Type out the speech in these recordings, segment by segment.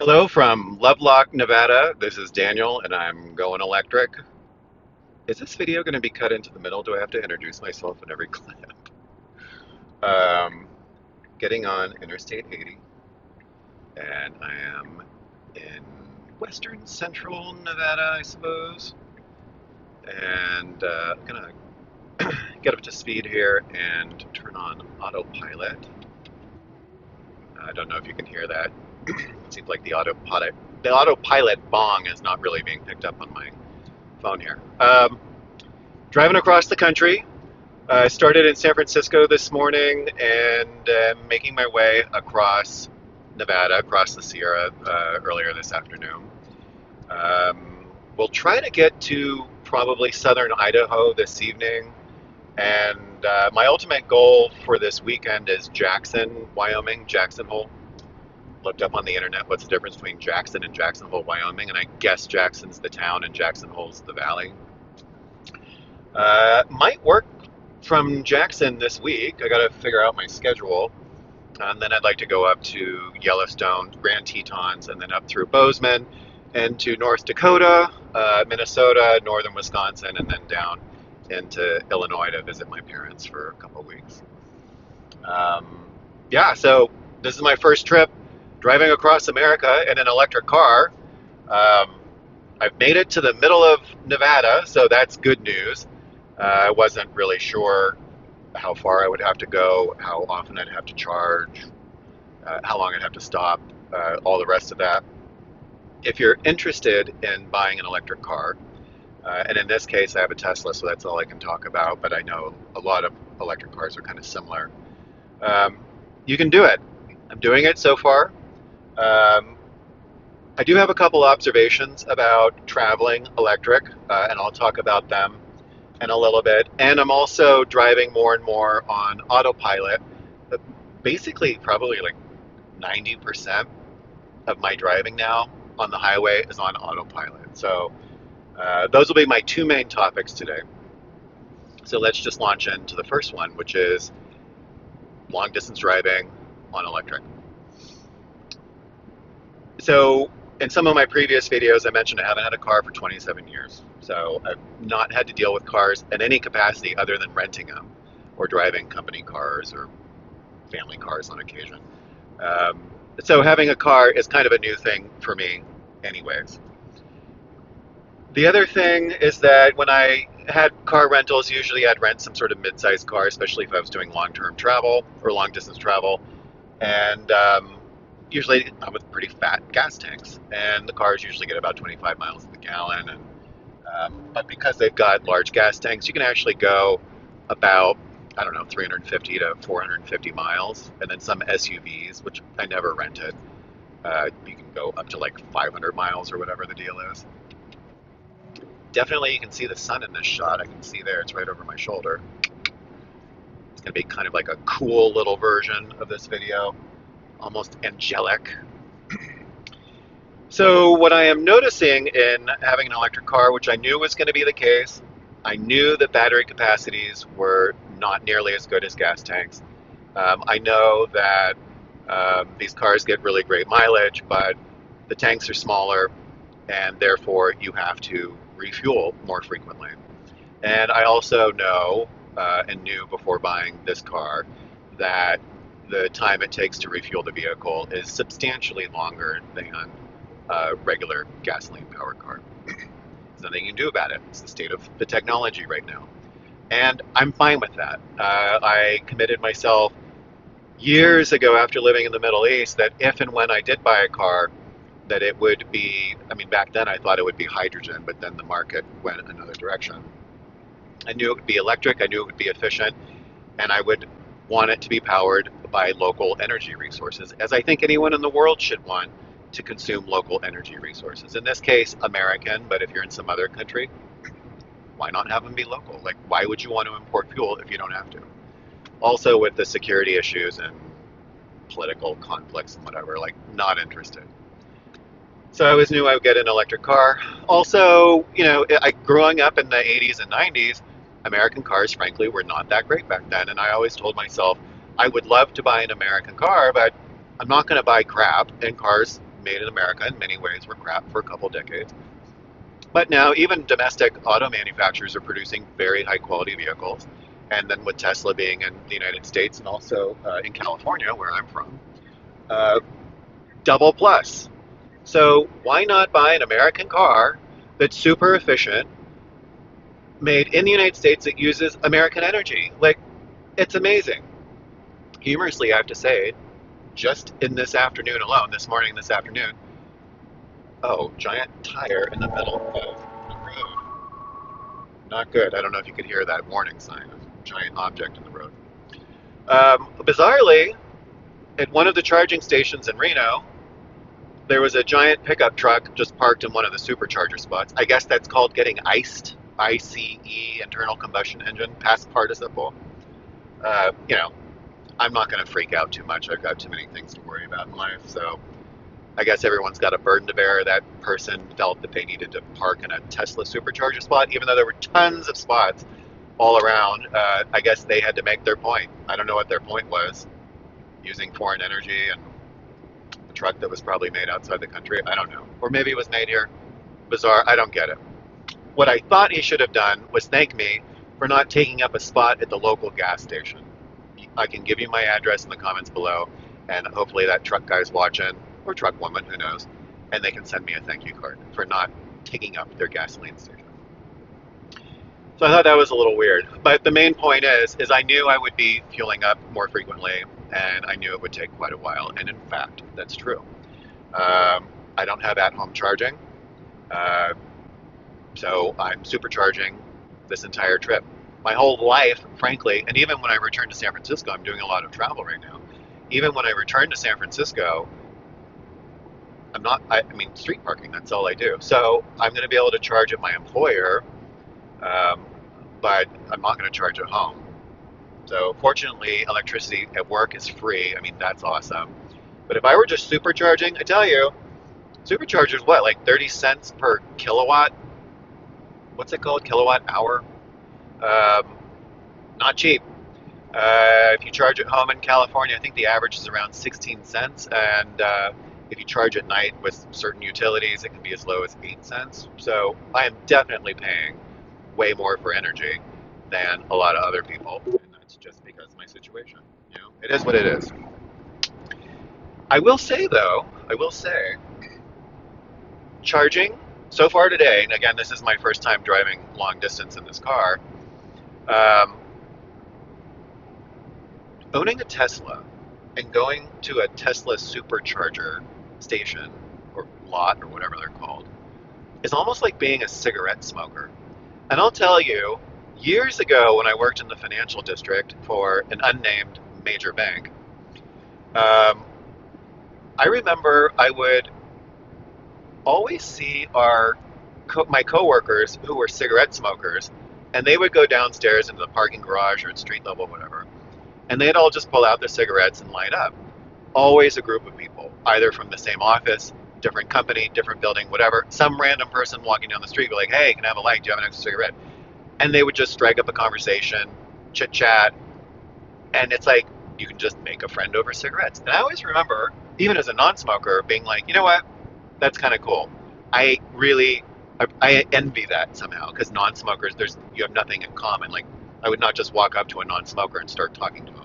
Hello from Lovelock, Nevada. This is Daniel, and I'm going electric. Is this video going to be cut into the middle? Do I have to introduce myself in every clip? Um, Getting on Interstate 80, and I am in western central Nevada, I suppose. And I'm going to get up to speed here and turn on autopilot. I don't know if you can hear that. It seems like the autopilot bong is not really being picked up on my phone here. Driving across the country. I started in San Francisco this morning and making my way across Nevada, across the Sierra earlier this afternoon. We'll try to get to probably southern Idaho this evening. And my ultimate goal for this weekend is Jackson, Wyoming, Jackson Hole. Looked up on the internet what's the difference between Jackson and Jackson Hole, Wyoming, and I guess Jackson's the town and Jackson Hole's the valley. Might work from Jackson this week. I got to figure out my schedule. And then I'd like to go up to Yellowstone, Grand Tetons, and then up through Bozeman and to North Dakota, Minnesota, northern Wisconsin, and then down into Illinois to visit my parents for a couple of weeks. Yeah, so this is my first trip driving across America in an electric car. I've made it to the middle of Nevada, so that's good news. I wasn't really sure how far I would have to go, how often I'd have to charge, how long I'd have to stop, all the rest of that. If you're interested in buying an electric car, and in this case I have a Tesla, so that's all I can talk about, but I know a lot of electric cars are kind of similar. You can do it. I'm doing it so far. I do have a couple observations about traveling electric, and I'll talk about them in a little bit. And I'm also driving more and more on autopilot. Basically, probably like 90% of my driving now on the highway is on autopilot. So those will be my two main topics today. So let's just launch into the first one, which is long distance driving on electric. So in some of my previous videos, I mentioned I haven't had a car for 27 years. So I've not had to deal with cars in any capacity other than renting them or driving company cars or family cars on occasion. So having a car is kind of a new thing for me anyways. The other thing is that when I had car rentals, usually I'd rent some sort of mid-sized car, especially if I was doing long-term travel or long-distance travel. And usually come with pretty fat gas tanks, and the cars usually get about 25 miles to the gallon. And but because they've got large gas tanks, you can actually go about, I don't know, 350 to 450 miles. And then some SUVs, which I never rented, you can go up to like 500 miles or whatever the deal is. Definitely you can see the sun in this shot. I can see there, it's right over my shoulder. It's going to be kind of like a cool little version of this video, almost angelic. So what I am noticing in having an electric car, which I knew was going to be the case, I knew that battery capacities were not nearly as good as gas tanks. I know that these cars get really great mileage, but the tanks are smaller, and therefore you have to refuel more frequently. And I also know and knew before buying this car that the time it takes to refuel the vehicle is substantially longer than a regular gasoline powered car. There's nothing you can do about it. It's the state of the technology right now. And I'm fine with that. I committed myself years ago after living in the Middle East that if and when I did buy a car, that it would be, I mean, back then I thought it would be hydrogen, but then the market went another direction. I knew it would be electric, I knew it would be efficient, and I would want it to be powered by local energy resources, as I think anyone in the world should want to consume local energy resources. In this case, American, but if you're in some other country, why not have them be local? Like, why would you want to import fuel if you don't have to? Also, with the security issues and political conflicts and whatever, like, not interested. So I always knew I would get an electric car. Also, you know, growing up in the 80s and 90s, American cars, frankly, were not that great back then. And I always told myself, I would love to buy an American car, but I'm not going to buy crap, and cars made in America in many ways were crap for a couple decades. But now even domestic auto manufacturers are producing very high quality vehicles. And then with Tesla being in the United States and also in California, where I'm from, uh, double plus. So why not buy an American car that's super efficient, made in the United States that uses American energy? Like, it's amazing. Humorously, I have to say, just in this afternoon alone, this morning, this afternoon, oh, giant tire in the middle of the road. Not good. I don't know if you could hear that warning sign of giant object in the road. Bizarrely, at one of the charging stations in Reno, there was a giant pickup truck just parked in one of the supercharger spots. I guess that's called getting iced. ICE, internal combustion engine, past participle. You know, I'm not going to freak out too much. I've got too many things to worry about in life. So I guess everyone's got a burden to bear. That person felt that they needed to park in a Tesla supercharger spot, even though there were tons of spots all around. I guess they had to make their point. I don't know what their point was, using foreign energy and a truck that was probably made outside the country. I don't know. Or maybe it was made here. Bizarre. I don't get it. What I thought he should have done was thank me for not taking up a spot at the local gas station. I can give you my address in the comments below, and hopefully that truck guy's watching, or truck woman, who knows, and they can send me a thank you card for not taking up their gasoline station. So I thought that was a little weird. But the main point is I knew I would be fueling up more frequently, and I knew it would take quite a while, and in fact, that's true. I don't have at-home charging, so I'm supercharging this entire trip. My whole life, frankly, and even when I return to San Francisco, I'm doing a lot of travel right now. Even when I return to San Francisco, I mean, street parking, that's all I do. So I'm going to be able to charge at my employer, but I'm not going to charge at home. So fortunately, electricity at work is free. I mean, that's awesome. But if I were just supercharging, I tell you, superchargers, what, like 30 cents per kilowatt? What's it called? Kilowatt hour? Not cheap. If you charge at home in California, I think the average is around 16 cents. And if you charge at night with certain utilities, it can be as low as 8 cents. So I am definitely paying way more for energy than a lot of other people. And that's just because of my situation. You know, it is what it is. I will say, though, charging so far today, and again, this is my first time driving long distance in this car, owning a Tesla and going to a Tesla supercharger station or lot or whatever they're called is almost like being a cigarette smoker. And I'll tell you, years ago when I worked in the financial district for an unnamed major bank, I remember I would always see my coworkers who were cigarette smokers, and they would go downstairs into the parking garage or at street level, whatever, and they'd all just pull out their cigarettes and light up. Always a group of people, either from the same office, different company, different building, whatever. Some random person walking down the street would be like, hey, can I have a light? Do you have an extra cigarette? And they would just strike up a conversation, chit chat, and it's like you can just make a friend over cigarettes. And I always remember, even as a non-smoker, being like, you know what? That's kind of cool. I envy that somehow, because non-smokers, you have nothing in common. Like, I would not just walk up to a non-smoker and start talking to him.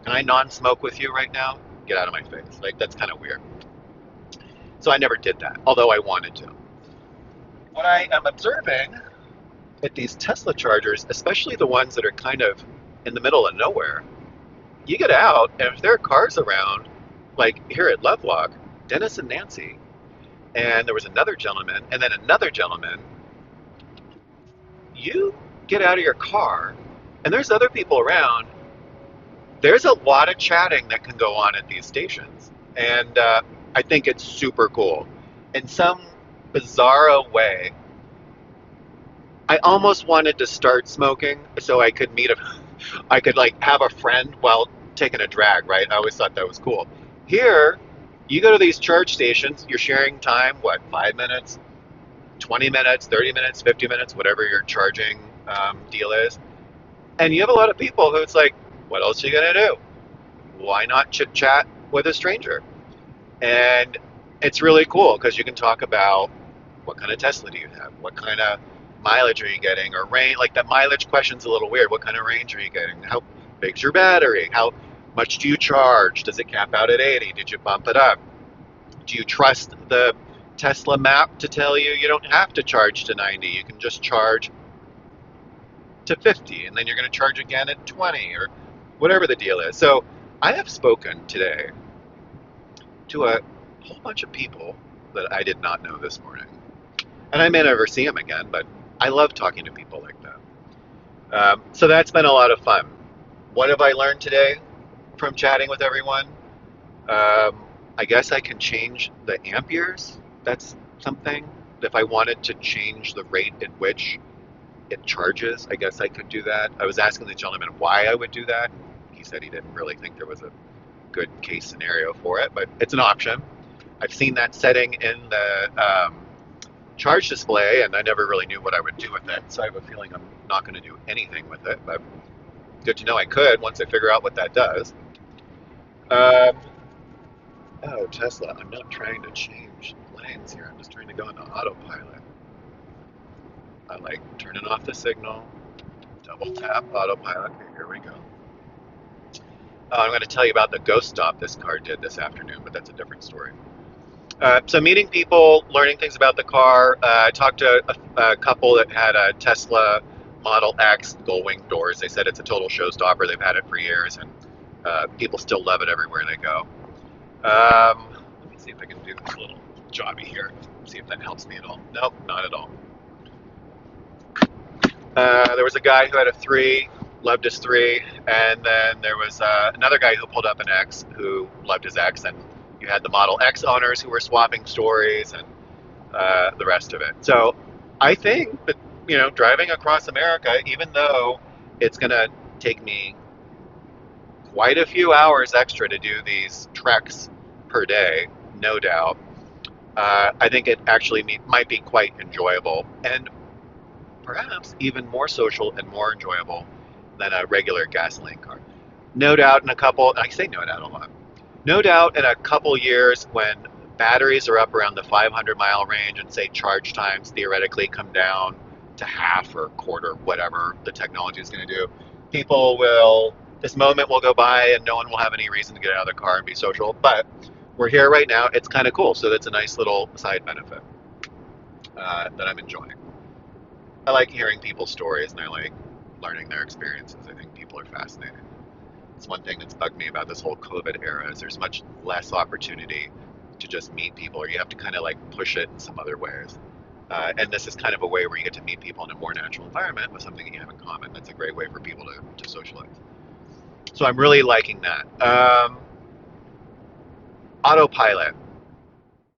Can I non-smoke with you right now? Get out of my face. Like, that's kind of weird. So I never did that, although I wanted to. What I am observing at these Tesla chargers, especially the ones that are kind of in the middle of nowhere, you get out, and if there are cars around, like here at Lovelock, Dennis and Nancy, and there was another gentleman, and then another gentleman, you get out of your car, and there's other people around. There's a lot of chatting that can go on at these stations, and I think it's super cool. In some bizarro way, I almost wanted to start smoking so I could like have a friend while taking a drag, right? I always thought that was cool. Here, you go to these charge stations, you're sharing time, 5 minutes, 20 minutes, 30 minutes, 50 minutes, whatever your charging deal is. And you have a lot of people who it's like, what else are you going to do? Why not chit chat with a stranger? And it's really cool because you can talk about what kind of Tesla do you have? What kind of mileage are you getting? Or range, like that mileage question's a little weird. What kind of range are you getting? How big's your battery? How much do you charge? Does it cap out at 80? Did you bump it up? Do you trust the Tesla map to tell you you don't have to charge to 90? You can just charge to 50 and then you're going to charge again at 20 or whatever the deal is. So I have spoken today to a whole bunch of people that I did not know this morning. And I may never see them again, but I love talking to people like that. So that's been a lot of fun. What have I learned today from chatting with everyone? I guess I can change the amperes. That's something. If I wanted to change the rate at which it charges, I guess I could do that. I was asking the gentleman why I would do that. He said he didn't really think there was a good case scenario for it, but it's an option. I've seen that setting in the charge display, and I never really knew what I would do with it, so I have a feeling I'm not going to do anything with it, but good to know I could once I figure out what that does. Um, oh, Tesla, I'm not trying to change lanes here. I'm just trying to go into autopilot. I like turning off the signal, double tap autopilot. Okay, here we go. I'm going to tell you about the ghost stop this car did this afternoon, but that's a different story. So meeting people, learning things about the car. I talked to a couple that had a Tesla Model X gull-wing doors. They said it's a total showstopper. They've had it for years, and people still love it everywhere they go. Let me see if I can do a little jobby here. See if that helps me at all. Nope, not at all. There was a guy who had a 3, loved his 3, and then there was another guy who pulled up an X who loved his X, and you had the Model X owners who were swapping stories and the rest of it. So I think that, driving across America, even though it's going to take me quite a few hours extra to do these treks per day, no doubt, I think it actually might be quite enjoyable and perhaps even more social and more enjoyable than a regular gasoline car. No doubt in a couple, I say no doubt a lot, no doubt in a couple years when batteries are up around the 500-mile range and say charge times theoretically come down to half or quarter, whatever the technology is going to do, this moment will go by and no one will have any reason to get out of their car and be social. But we're here right now. It's kind of cool. So that's a nice little side benefit that I'm enjoying. I like hearing people's stories and I like learning their experiences. I think people are fascinating. It's one thing that's bugged me about this whole COVID era is there's much less opportunity to just meet people, or you have to kind of like push it in some other ways. And this is kind of a way where you get to meet people in a more natural environment with something that you have in common. That's a great way for people to socialize. So I'm really liking that. Autopilot.